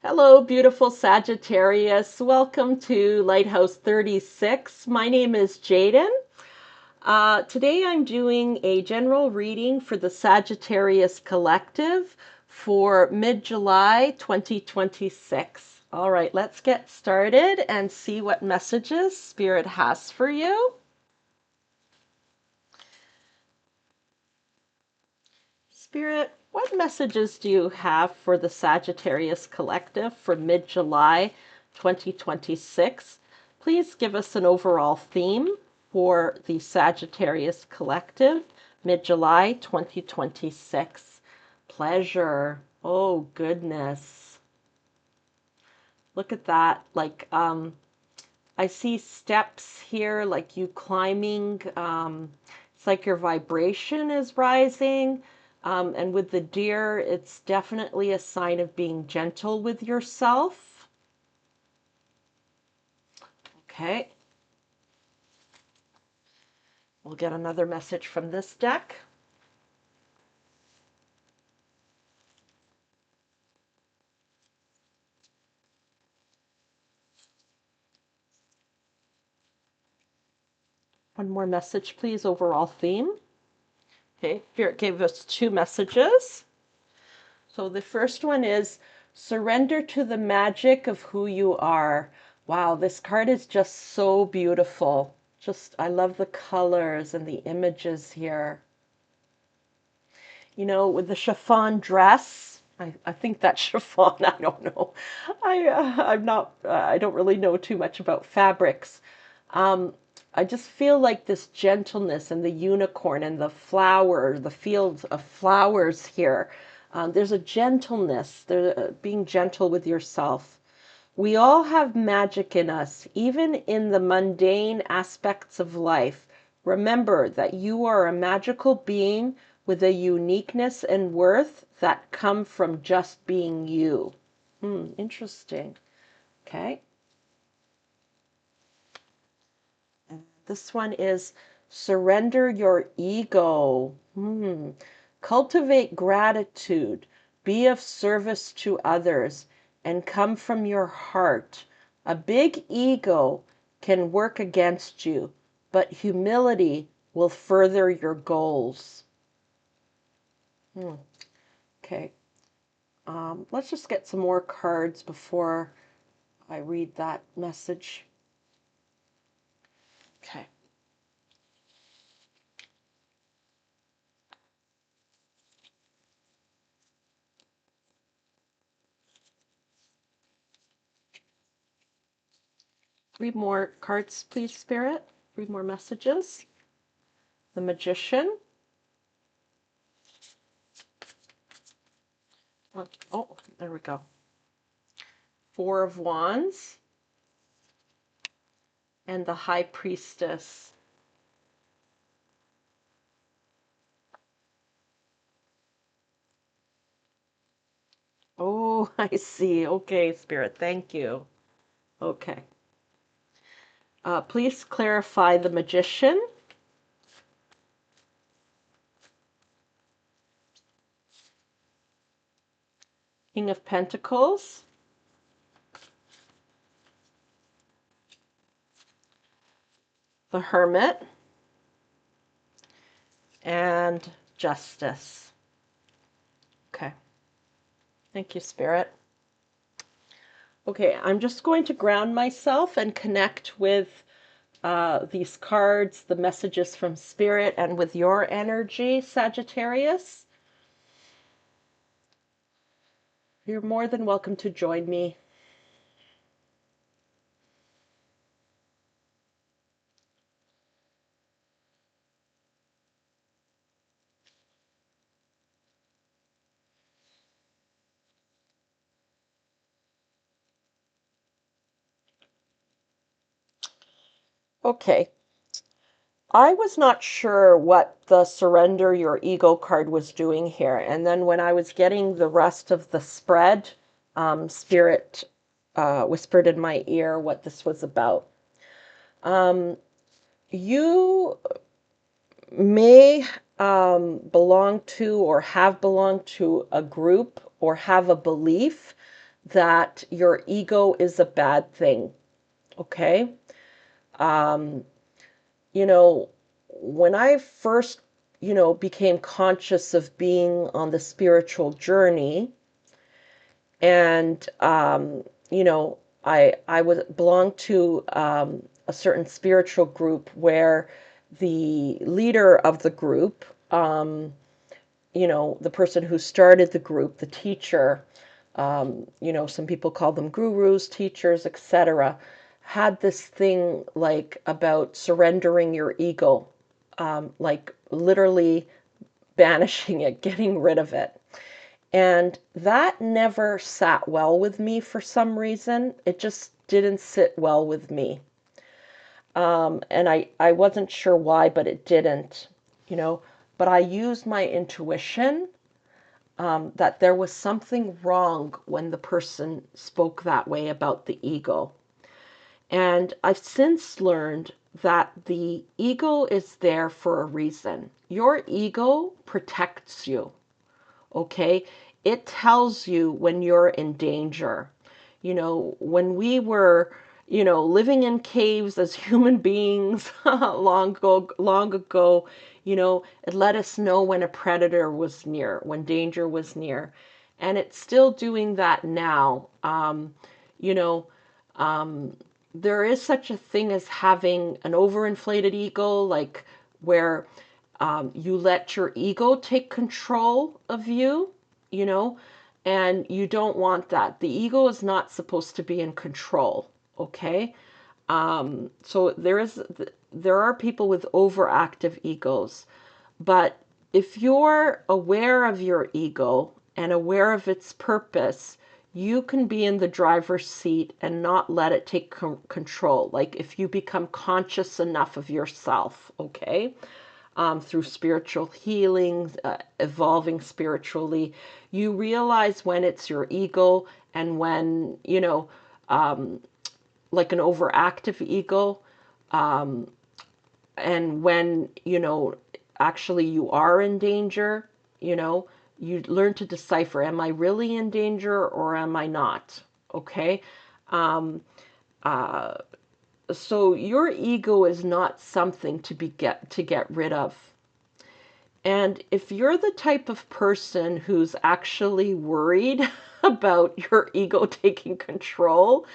Hello, beautiful Sagittarius. Welcome to Lighthouse 36. My name is Jaden. Today I'm doing a general reading for the Sagittarius Collective for mid-July 2026. All right, let's get started and see what messages Spirit has for you. Spirit, what messages do you have for the Sagittarius Collective for mid-July 2026? Please give us an overall theme for the Sagittarius Collective, mid-July 2026. Pleasure. Oh, goodness. Look at that. I see steps here, like you climbing. It's like your vibration is rising. And with the deer, it's definitely a sign of being gentle with yourself. Okay. We'll get another message from this deck. One more message, please. Overall theme. Okay. Spirit gave us two messages. So the first one is surrender to the magic of who you are. Wow, this card is just so beautiful. I love the colors and the images here. You know, with the chiffon dress, I think that's chiffon, I don't know. I don't really know too much about fabrics. I just feel like this gentleness and the unicorn and the flower, the fields of flowers here. There's a gentleness, being gentle with yourself. We all have magic in us, even in the mundane aspects of life. Remember that you are a magical being with a uniqueness and worth that come from just being you. Interesting. Okay. And this one is surrender your ego. Cultivate gratitude. Be of service to others and come from your heart. A big ego can work against you, but humility will further your goals. Okay. Let's just get some more cards before I read that message. Okay. Read more cards, please, Spirit. Read more messages. The Magician. Oh, there we go. Four of Wands. And the High Priestess. Oh, I see. Okay, Spirit, thank you. Okay. Please clarify the Magician. King of Pentacles. The Hermit. And Justice. Okay. Thank you, Spirit. Okay, I'm just going to ground myself and connect with these cards, the messages from Spirit, and with your energy, Sagittarius. You're more than welcome to join me. Okay. I was not sure what the surrender your ego card was doing here. And then when I was getting the rest of the spread, Spirit whispered in my ear what this was about. You may belong to or have belonged to a group or have a belief that your ego is a bad thing, okay? Um, you know, when I first, became conscious of being on the spiritual journey, and I was belonged to a certain spiritual group where the leader of the group, the person who started the group, the teacher, some people call them gurus, teachers, etc., had this thing like about surrendering your ego, like literally banishing it, getting rid of it. And that never sat well with me for some reason. It just didn't sit well with me. And I wasn't sure why, but it didn't, But I used my intuition that there was something wrong when the person spoke that way about the ego. And I've since learned that the ego is there for a reason. Your ego protects you, okay? It tells you when you're in danger. When we were, living in caves as human beings long ago, it let us know when a predator was near, when danger was near. And it's still doing that now. You know, there is such a thing as having an overinflated ego, like where you let your ego take control of you, you know, and you don't want that. The ego is not supposed to be in control, okay? So there are people with overactive egos, but if you're aware of your ego and aware of its purpose, you can be in the driver's seat and not let it take control. Like if you become conscious enough of yourself, okay? Through spiritual healing, evolving spiritually, you realize when it's your ego and when, like an overactive ego, um, and when, actually you are in danger, you learn to decipher, am I really in danger or am I not? Okay. Um, uh, so your ego is not something to get rid of. And if you're the type of person who's actually worried about your ego taking control,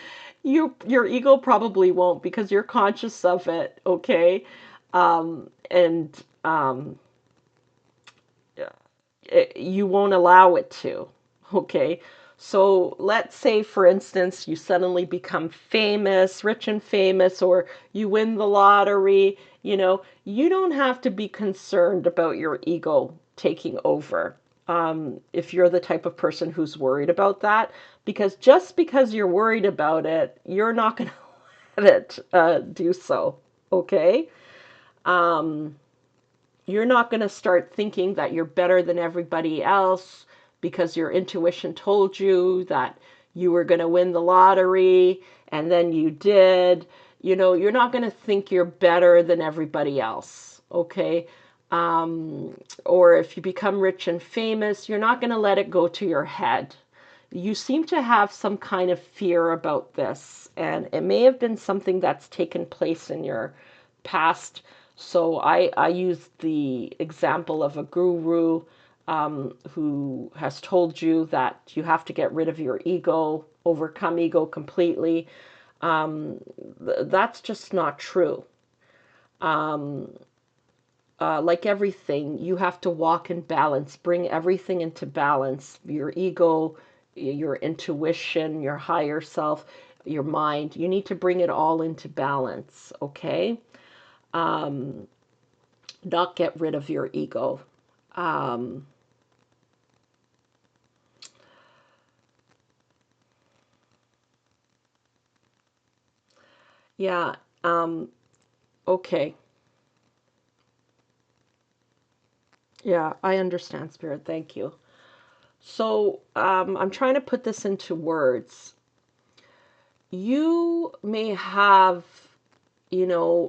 your ego probably won't because you're conscious of it, okay? And you won't allow it to, okay? So let's say, for instance, you suddenly become famous, rich and famous, or you win the lottery, you don't have to be concerned about your ego taking over. If you're the type of person who's worried about that, because just because you're worried about it, you're not going to let it do so, okay? Um, you're not going to start thinking that you're better than everybody else because your intuition told you that you were going to win the lottery and then you did. You're not going to think you're better than everybody else, okay? Or if you become rich and famous, you're not going to let it go to your head. You seem to have some kind of fear about this, and it may have been something that's taken place in your past. So I use the example of a guru who has told you that you have to get rid of your ego, overcome ego completely. That's just not true. Um, like everything, you have to walk in balance, bring everything into balance. Your ego, your intuition, your higher self, your mind. You need to bring it all into balance, okay? Um, not get rid of your ego. Um, yeah, okay. Yeah, I understand, Spirit. Thank you. So, I'm trying to put this into words. You may have,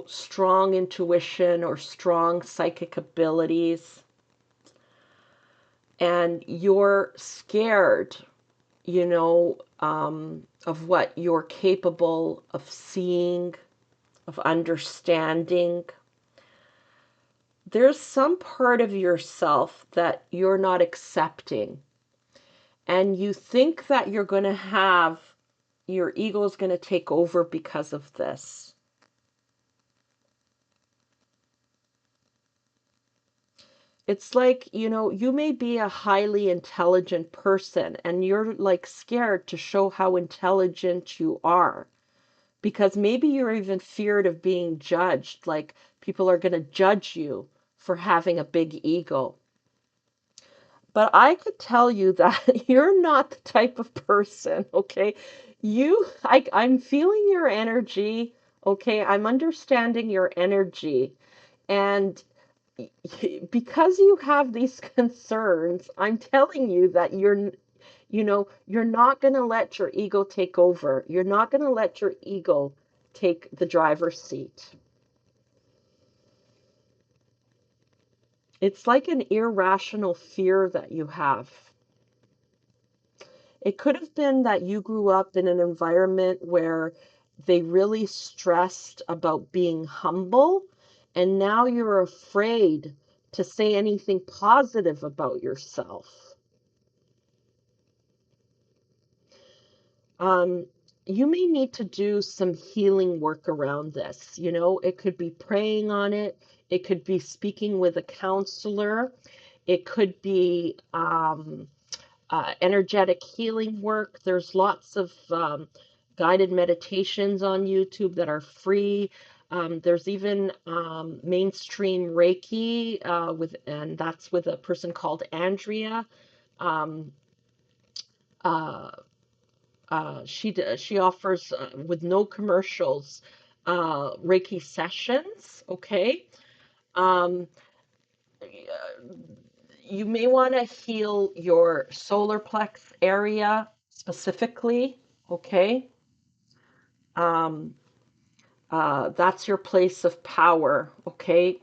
strong intuition or strong psychic abilities, and you're scared of what you're capable of seeing, of understanding. There's some part of yourself that you're not accepting, and you think that you're going to have your ego is going to take over because of this. It's like, you may be a highly intelligent person and you're like scared to show how intelligent you are because maybe you're even feared of being judged. Like people are going to judge you for having a big ego. But I could tell you that you're not the type of person, okay? I'm feeling your energy, okay? I'm understanding your energy. And because you have these concerns, I'm telling you that you're not going to let your ego take over. You're not going to let your ego take the driver's seat. It's like an irrational fear that you have. It could have been that you grew up in an environment where they really stressed about being humble, and now you're afraid to say anything positive about yourself. Um, you may need to do some healing work around this. It could be praying on it. It could be speaking with a counselor. It could be energetic healing work. There's lots of guided meditations on YouTube that are free. There's even mainstream Reiki and that's with a person called Andrea. Um, uh, she offers with no commercials Reiki sessions. Okay. Um, you may want to heal your solar plex area specifically. Okay. Um, that's your place of power. Okay.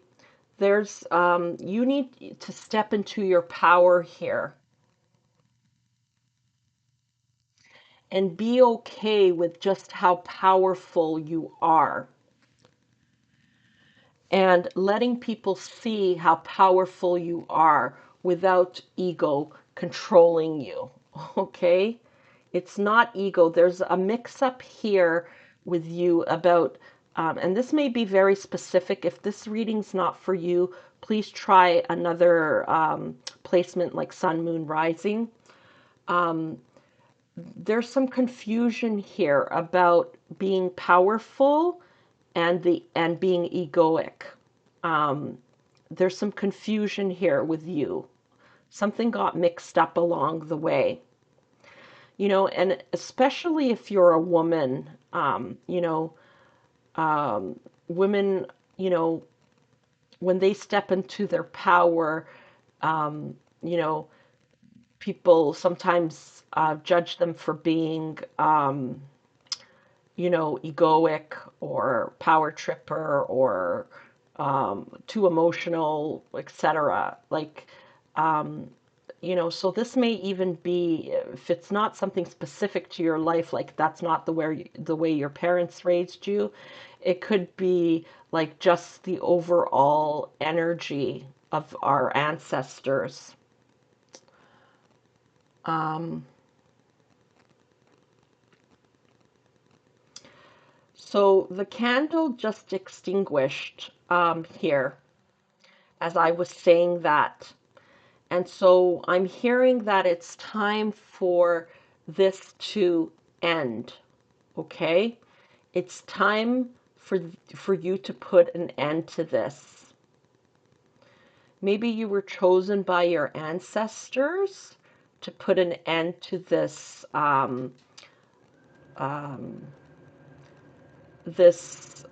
You need to step into your power here and be okay with just how powerful you are. And letting people see how powerful you are without ego controlling you. Okay? It's not ego. There's a mix up here with you about, and this may be very specific. If this reading's not for you, please try another placement like Sun, Moon, Rising. There's some confusion here about being powerful and being egoic. Um, there's some confusion here with you. Something got mixed up along the way. And especially if you're a woman, women, you know, when they step into their power, um, you know, people sometimes judge them for being, egoic or power tripper or too emotional, etc. Like, so this may even be, if it's not something specific to your life, like that's not the way your parents raised you, it could be like just the overall energy of our ancestors. Um, so the candle just extinguished here as I was saying that. And so I'm hearing that it's time for this to end. Okay? It's time for you to put an end to this. Maybe you were chosen by your ancestors to put an end to um, this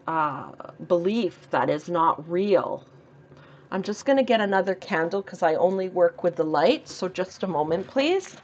belief that is not real. I'm just going to get another candle because I only work with the light. So just a moment, please.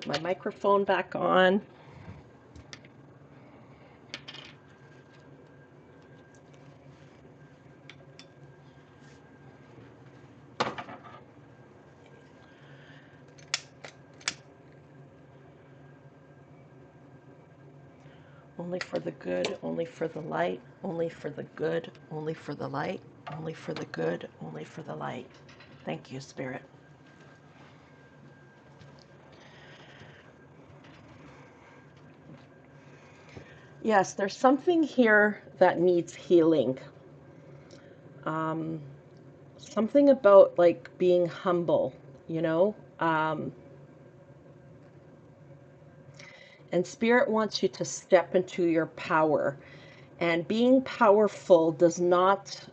put my microphone back on. Only for the good, only for the light, only for the good, only for the light, only for the good, only for the light. Thank you, Spirit. Yes, there's something here that needs healing. Something about like being humble, you know? And Spirit wants you to step into your power. And being powerful does not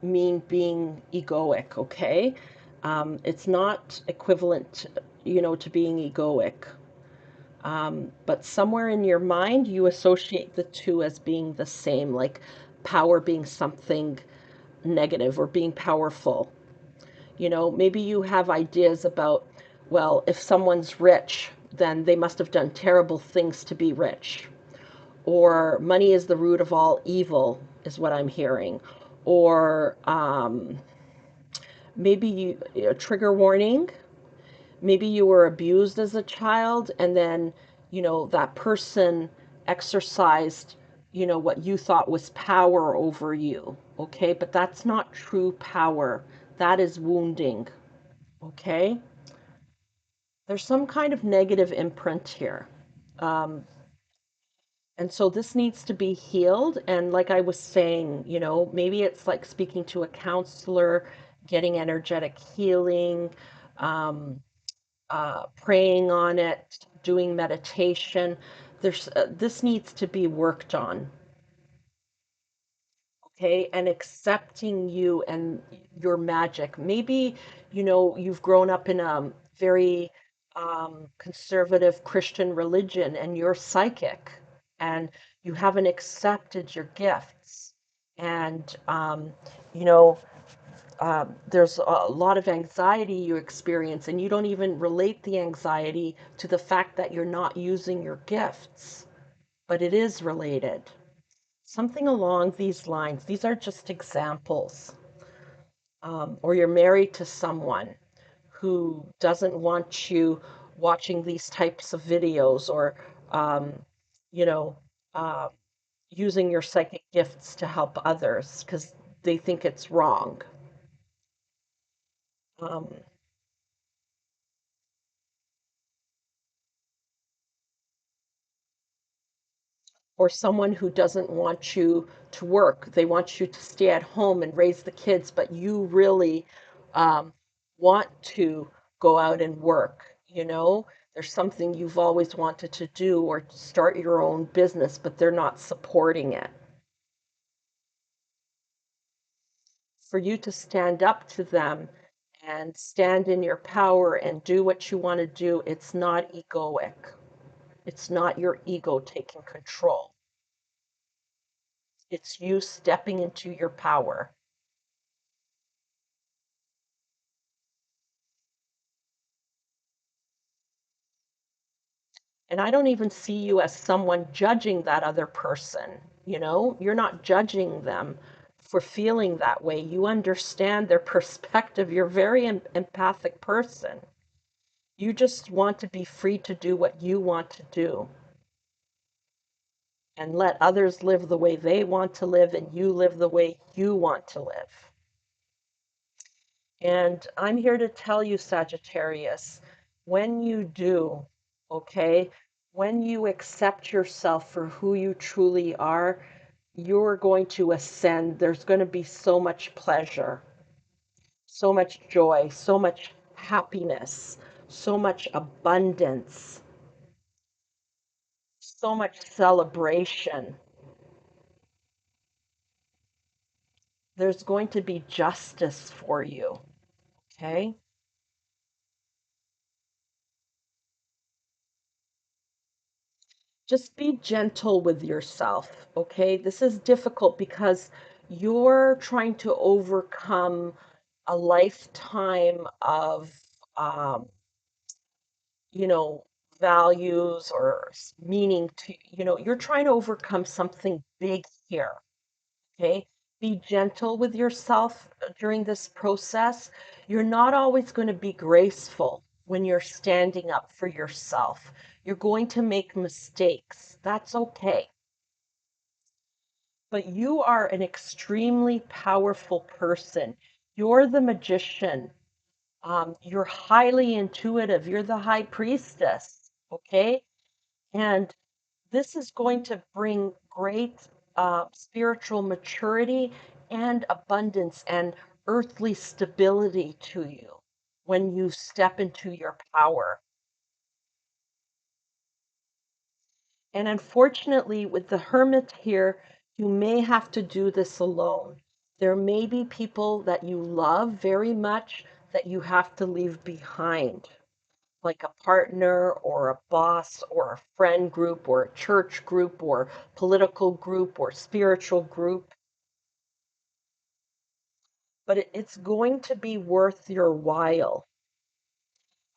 mean being egoic, okay? It's not equivalent, to being egoic. But somewhere in your mind, you associate the two as being the same, like power being something negative or being powerful. Maybe you have ideas about, well, if someone's rich, then they must have done terrible things to be rich. Or money is the root of all evil, is what I'm hearing. Or maybe a trigger warning. Maybe you were abused as a child, and then, that person exercised, what you thought was power over you. Okay, but that's not true power. That is wounding. Okay, there's some kind of negative imprint here. Um, and so this needs to be healed. And like I was saying, maybe it's like speaking to a counselor, getting energetic healing, um, praying on it, doing meditation. This needs to be worked on. Okay, and accepting you and your magic. Maybe, you've grown up in a very conservative Christian religion and you're psychic and you haven't accepted your gifts. And, you know, there's a lot of anxiety you experience, and you don't even relate the anxiety to the fact that you're not using your gifts, but it is related. Something along these lines. These are just examples. Or you're married to someone who doesn't want you watching these types of videos or, um, you know, uh, using your psychic gifts to help others because they think it's wrong. Um, or someone who doesn't want you to work. They want you to stay at home and raise the kids, but you really um, want to go out and work. There's something you've always wanted to do or start your own business, but they're not supporting it. For you to stand up to them and stand in your power and do what you want to do, it's not egoic. It's not your ego taking control. It's you stepping into your power. And I don't even see you as someone judging that other person. You're not judging them for feeling that way. You understand their perspective. You're a very empathic person. You just want to be free to do what you want to do and let others live the way they want to live and you live the way you want to live. And I'm here to tell you, Sagittarius, when you do, okay, when you accept yourself for who you truly are, you're going to ascend. There's going to be so much pleasure, so much joy, so much happiness, so much abundance, so much celebration. There's going to be justice for you, okay? Just be gentle with yourself, okay? This is difficult because you're trying to overcome a lifetime of, um, you know, values or meaning to, you're trying to overcome something big here. Okay. Be gentle with yourself during this process. You're not always going to be graceful when you're standing up for yourself. You're going to make mistakes. That's okay. But you are an extremely powerful person. You're the magician. You're highly intuitive. You're the high priestess. Okay. And this is going to bring great spiritual maturity and abundance and earthly stability to you when you step into your power. And unfortunately, with the hermit here, you may have to do this alone. There may be people that you love very much that you have to leave behind, like a partner or a boss or a friend group or a church group or political group or spiritual group. But it's going to be worth your while.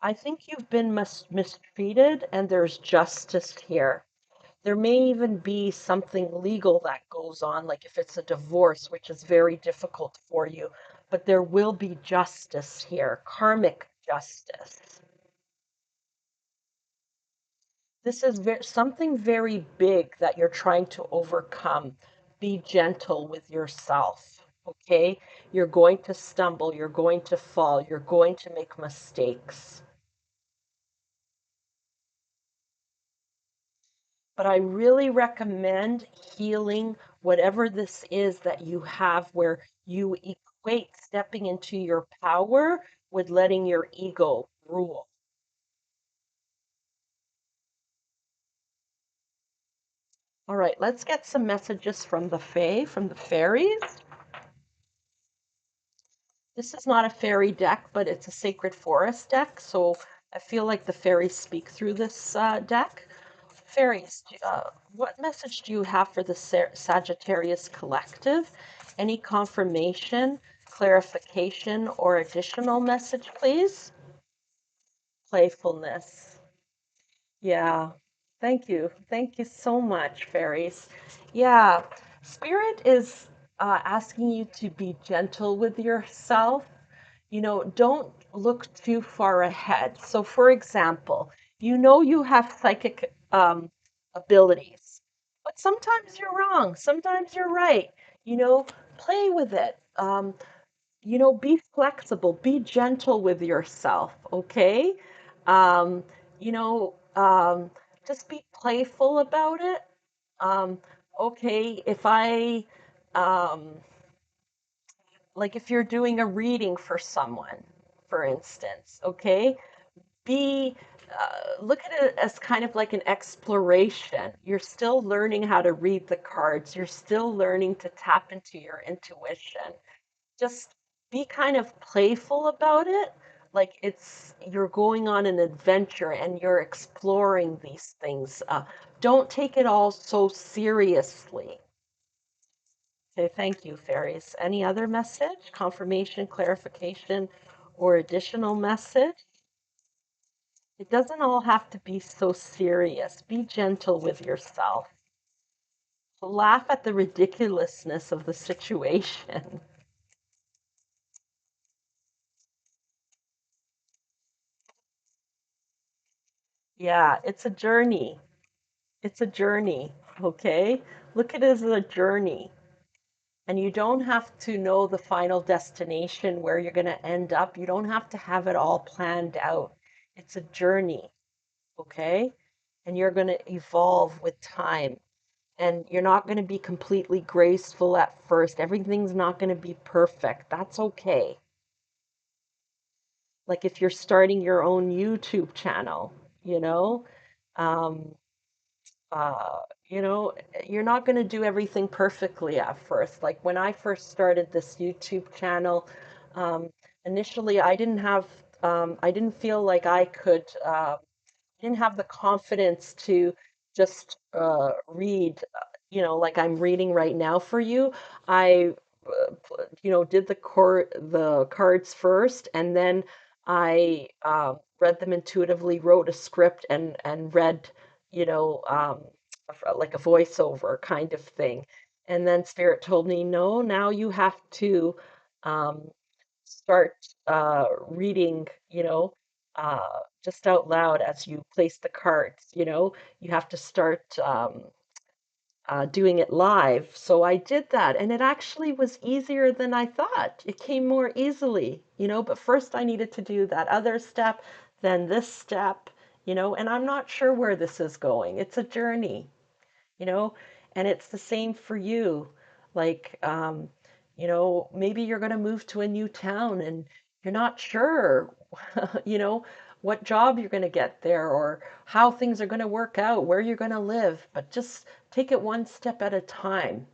I think you've been mistreated and there's justice here. There may even be something legal that goes on, like if it's a divorce, which is very difficult for you, but there will be justice here, karmic justice. This is something very big that you're trying to overcome. Be gentle with yourself, okay? You're going to stumble, you're going to fall, you're going to make mistakes. But I really recommend healing whatever this is that you have where you equate stepping into your power with letting your ego rule. All right, let's get some messages from the from the fairies. This is not a fairy deck, but it's a sacred forest deck, so I feel like the fairies speak through this deck. Fairies, what message do you have for the Sagittarius Collective? Any confirmation, clarification, or additional message, please? Playfulness. Yeah. Thank you. Thank you so much, fairies. Yeah. Spirit is asking you to be gentle with yourself. Don't look too far ahead. So, for example, you have psychic abilities, but sometimes you're wrong, sometimes you're right. Play with it. Be flexible, be gentle with yourself, okay? Um, you know, um, just be playful about it. Um, okay, if I, um, like if you're doing a reading for someone, for instance, okay, be look at it as kind of like an exploration. You're still learning how to read the cards. You're still learning to tap into your intuition. Just be kind of playful about it. Like you're going on an adventure and you're exploring these things. Don't take it all so seriously. Okay, thank you, fairies. Any other message, confirmation, clarification, or additional message? It doesn't all have to be so serious. Be gentle with yourself. Laugh at the ridiculousness of the situation. Yeah, it's a journey. It's a journey, okay? Look at it as a journey. And you don't have to know the final destination where you're going to end up. You don't have to have it all planned out. It's a journey, okay? And you're going to evolve with time. And you're not going to be completely graceful at first. Everything's not going to be perfect. That's okay. Like if you're starting your own YouTube channel, you know, um, uh, you know, you're not going to do everything perfectly at first. Like when I first started this YouTube channel, um, initially I didn't feel like I could, didn't have the confidence to just read, like I'm reading right now for you. I, did the cards first, and then I read them intuitively, wrote a script, and read, you know, like a voiceover kind of thing. And then Spirit told me, no, now you have to um, start reading, just out loud as you place the cards. You have to start doing it live. So I did that, and it actually was easier than I thought. It came more easily, but first I needed to do that other step, then this step, and I'm not sure where this is going. It's a journey, you know, and it's the same for you. Like, maybe you're going to move to a new town and you're not sure, you know, what job you're going to get there or how things are going to work out, where you're going to live, but just take it one step at a time.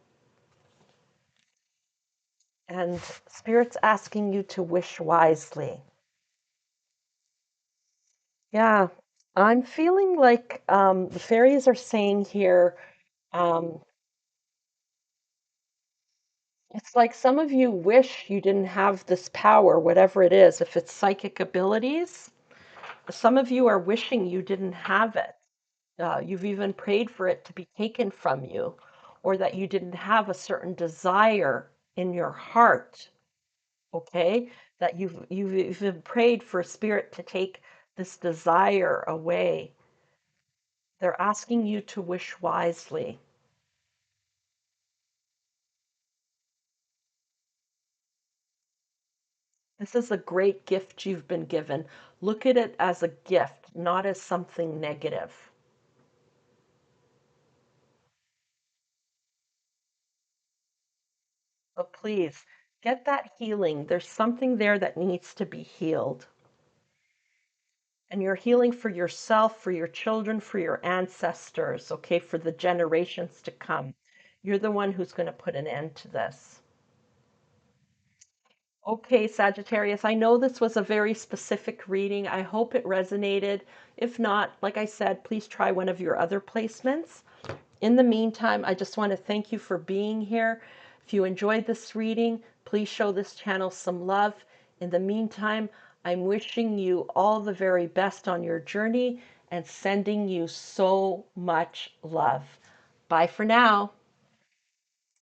And Spirit's asking you to wish wisely. Yeah, I'm feeling like the fairies are saying here, um, it's like some of you wish you didn't have this power, whatever it is. If it's psychic abilities, some of you are wishing you didn't have it. You've even prayed for it to be taken from you, or that you didn't have a certain desire in your heart. Okay, that you've even prayed for Spirit to take this desire away. They're asking you to wish wisely. This is a great gift you've been given. Look at it as a gift, not as something negative. But please get that healing. There's something there that needs to be healed. And you're healing for yourself, for your children, for your ancestors, okay, for the generations to come. You're the one who's going to put an end to this. Okay, Sagittarius, I know this was a very specific reading. I hope it resonated. If not, like I said, please try one of your other placements. In the meantime, I just want to thank you for being here. If you enjoyed this reading, please show this channel some love. In the meantime, I'm wishing you all the very best on your journey and sending you so much love. Bye for now.